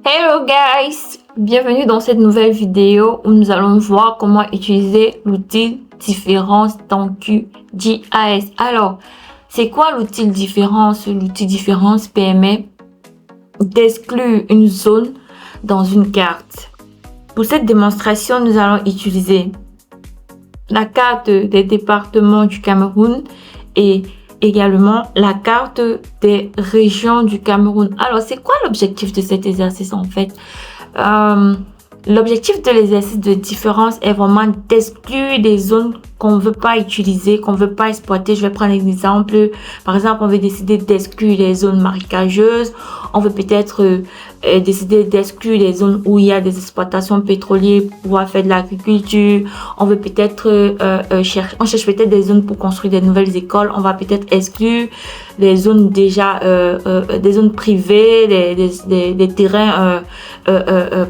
Hello guys, bienvenue dans cette nouvelle vidéo où nous allons voir comment utiliser l'outil différence dans QGIS. Alors, c'est quoi l'outil différence? L'outil différence permet d'exclure une zone dans une carte. Pour cette démonstration, nous allons utiliser la carte des départements du Cameroun et également la carte des régions du Cameroun. Alors, c'est quoi l'objectif de cet exercice en fait? L'objectif de l'exercice de différence est vraiment d'exclure des zones qu'on ne veut pas utiliser, qu'on ne veut pas exploiter. Je vais prendre un exemple. Par exemple, on veut décider d'exclure les zones marécageuses. On veut peut-être décider d'exclure les zones où il y a des exploitations pétrolières pour pouvoir faire de l'agriculture. On veut peut-être on cherche peut-être des zones pour construire des nouvelles écoles. On va peut-être exclure les zones déjà, des zones privées, des terrains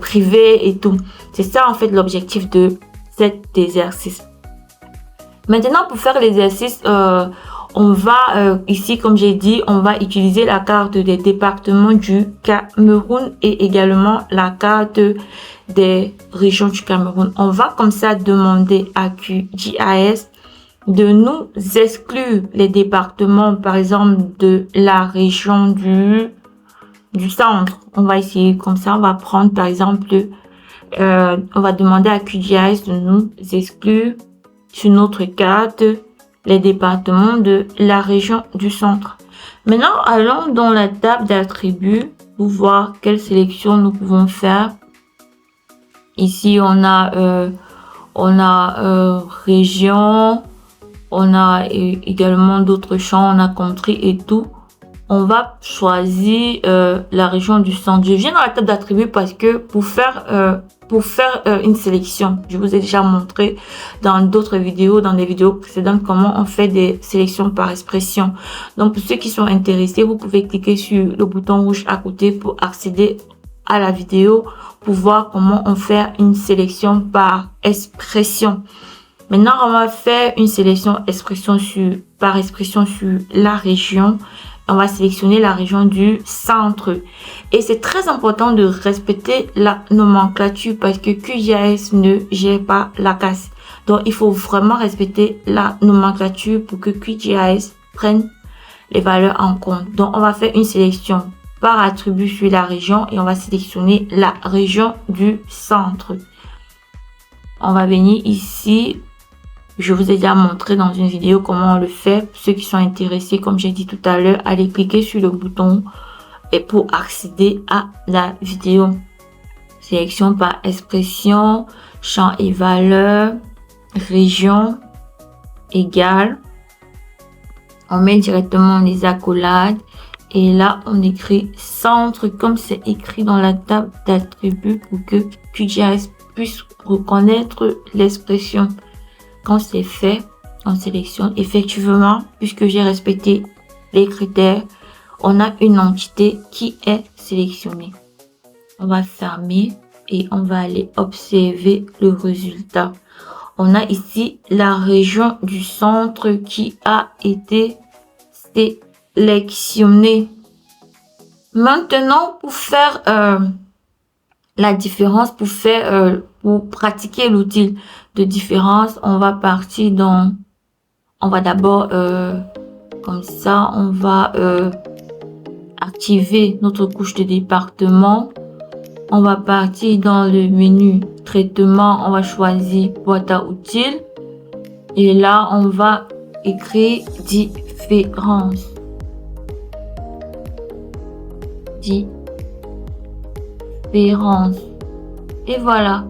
privés et tout. C'est ça en fait l'objectif de cet exercice. Maintenant, pour faire l'exercice, on va ici, comme j'ai dit, on va utiliser la carte des départements du Cameroun et également la carte des régions du Cameroun. On va comme ça demander à QGIS de nous exclure les départements, par exemple, de la région du centre. On va essayer comme ça, on va prendre par exemple, on va demander à QGIS de nous exclure sur notre carte les départements de la région du centre. Maintenant, allons dans la table d'attributs pour voir quelle sélection nous pouvons faire. Ici, on a région, on a également d'autres champs, on a country et tout. On va choisir la région du centre. Je viens dans la table d'attributs parce que pour faire une sélection, je vous ai déjà montré dans d'autres vidéos, dans des vidéos précédentes, comment on fait des sélections par expression. Donc, pour ceux qui sont intéressés, vous pouvez cliquer sur le bouton rouge à côté pour accéder à la vidéo, pour voir comment on fait une sélection par expression. Maintenant, on va faire une sélection par expression sur la région. On va sélectionner la région du centre. Et c'est très important de respecter la nomenclature parce que QGIS ne gère pas la casse. Donc, il faut vraiment respecter la nomenclature pour que QGIS prenne les valeurs en compte. Donc, on va faire une sélection par attribut sur la région et on va sélectionner la région du centre. On va venir ici. Je vous ai déjà montré dans une vidéo comment on le fait. Pour ceux qui sont intéressés, comme j'ai dit tout à l'heure, allez cliquer sur le bouton et pour accéder à la vidéo. Sélection par expression, champ et valeur, région égale. On met directement les accolades et là on écrit centre comme c'est écrit dans la table d'attributs pour que QGIS puisse reconnaître l'expression. Quand c'est fait, on sélectionne effectivement, puisque j'ai respecté les critères, on a une entité qui est sélectionnée. On va fermer et on va aller observer le résultat. On a ici la région du centre qui a été sélectionnée. Maintenant, pour faire la différence, pour pratiquer l'outil de différence, on va partir on va d'abord comme ça, on va activer notre couche de département. On va partir dans le menu traitement, on va choisir boîte à outils et là on va écrire différence. Et voilà.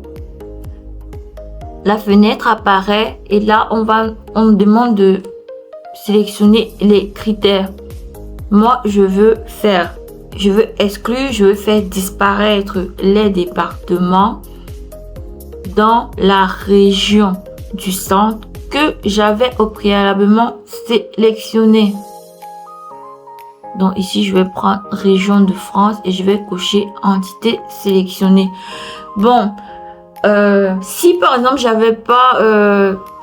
La fenêtre apparaît et là on demande de sélectionner les critères. Moi je veux exclure, je veux faire disparaître les départements dans la région du centre que j'avais au préalablement sélectionné. Donc ici je vais prendre région de France et je vais cocher entité sélectionnée. Bon, si par exemple j'avais pas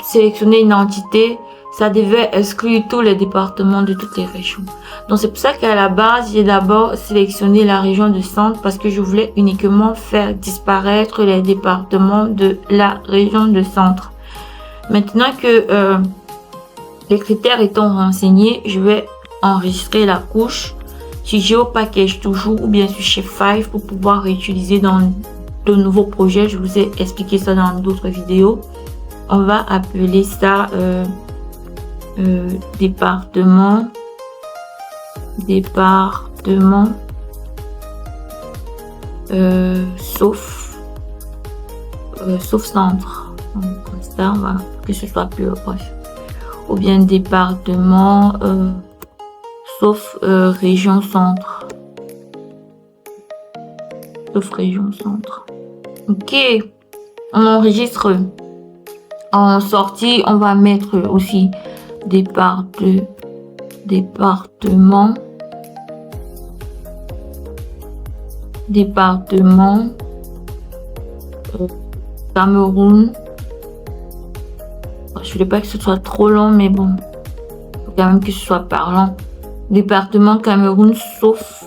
sélectionné une entité, ça devait exclure tous les départements de toutes les régions. Donc c'est pour ça qu'à la base, j'ai d'abord sélectionné la région du centre parce que je voulais uniquement faire disparaître les départements de la région du centre. Maintenant que les critères étant renseignés, je vais enregistrer la couche sur GeoPackage toujours ou bien sur Shapefile pour pouvoir réutiliser dans de nouveaux projets. Je vous ai expliqué ça dans d'autres vidéos. On va appeler ça département sauf centre. Comme ça, voilà, que ce soit plus proche. Ou bien département sauf région centre. Sauf région centre. Ok, on enregistre. En sortie, on va mettre aussi département Cameroun. Je voulais pas que ce soit trop long, mais bon, faut quand même que ce soit parlant. Département Cameroun sauf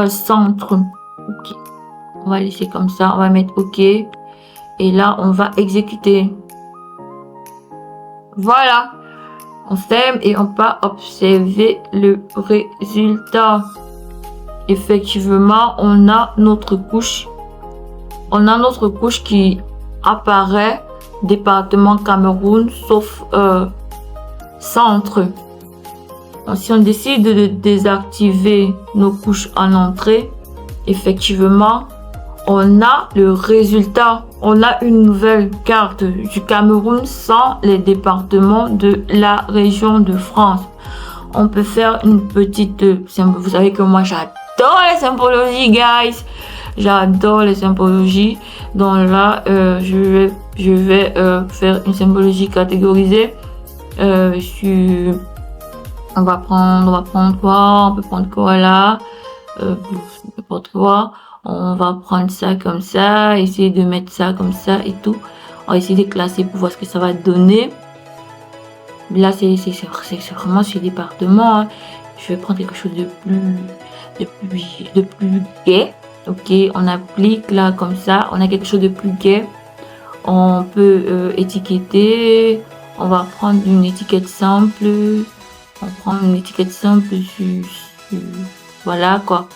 centre. Ok, on va laisser comme ça, on va mettre OK et là on va exécuter. Voilà, on ferme et on va observer le résultat. Effectivement, on a notre couche qui apparaît, département Cameroun sauf centre. Donc, si on décide de désactiver nos couches en entrée, effectivement on a le résultat, on a une nouvelle carte du Cameroun sans les départements de la région de France. On peut faire une petite vous savez que moi j'adore les symbologies, guys. J'adore les symbologies. Donc là je vais faire une symbologie catégorisée sur on va prendre quoi, on peut prendre quoi là, n'importe quoi. On va prendre ça comme ça, essayer de mettre ça comme ça et tout. On va essayer de classer pour voir ce que ça va donner. Là c'est vraiment sur les départements, hein. Je vais prendre quelque chose de plus gai. Ok, on applique là comme ça, on a quelque chose de plus gai. On peut étiqueter. On va prendre une étiquette simple. On prend une étiquette simple sur voilà quoi.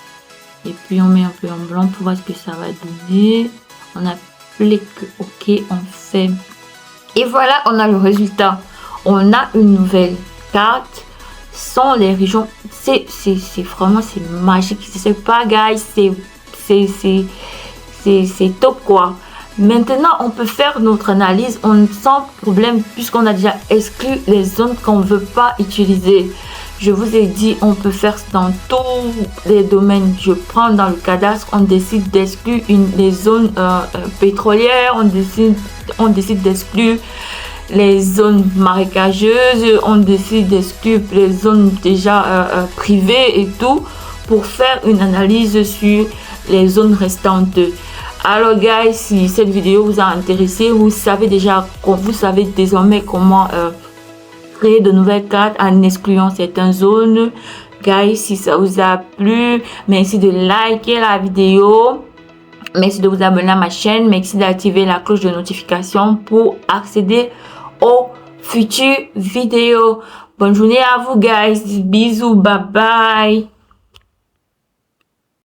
Et puis on met un peu en blanc pour voir ce que ça va donner. On applique OK, on fait. Et voilà, on a le résultat. On a une nouvelle carte sans les régions. C'est vraiment, c'est magique. C'est pas, guys, c'est top quoi. Maintenant, on peut faire notre analyse sans problème puisqu'on a déjà exclu les zones qu'on ne veut pas utiliser. Je vous ai dit, on peut faire dans tous les domaines. Je prends dans le cadastre, on décide d'exclure les zones pétrolières, on décide d'exclure les zones marécageuses, on décide d'exclure les zones déjà privées et tout pour faire une analyse sur les zones restantes. Alors guys, si cette vidéo vous a intéressé, vous savez désormais comment créer de nouvelles cartes en excluant certaines zones. Guys, si ça vous a plu, merci de liker la vidéo, merci de vous abonner à ma chaîne, merci d'activer la cloche de notification pour accéder aux futures vidéos. Bonne journée à vous guys, bisous, bye bye.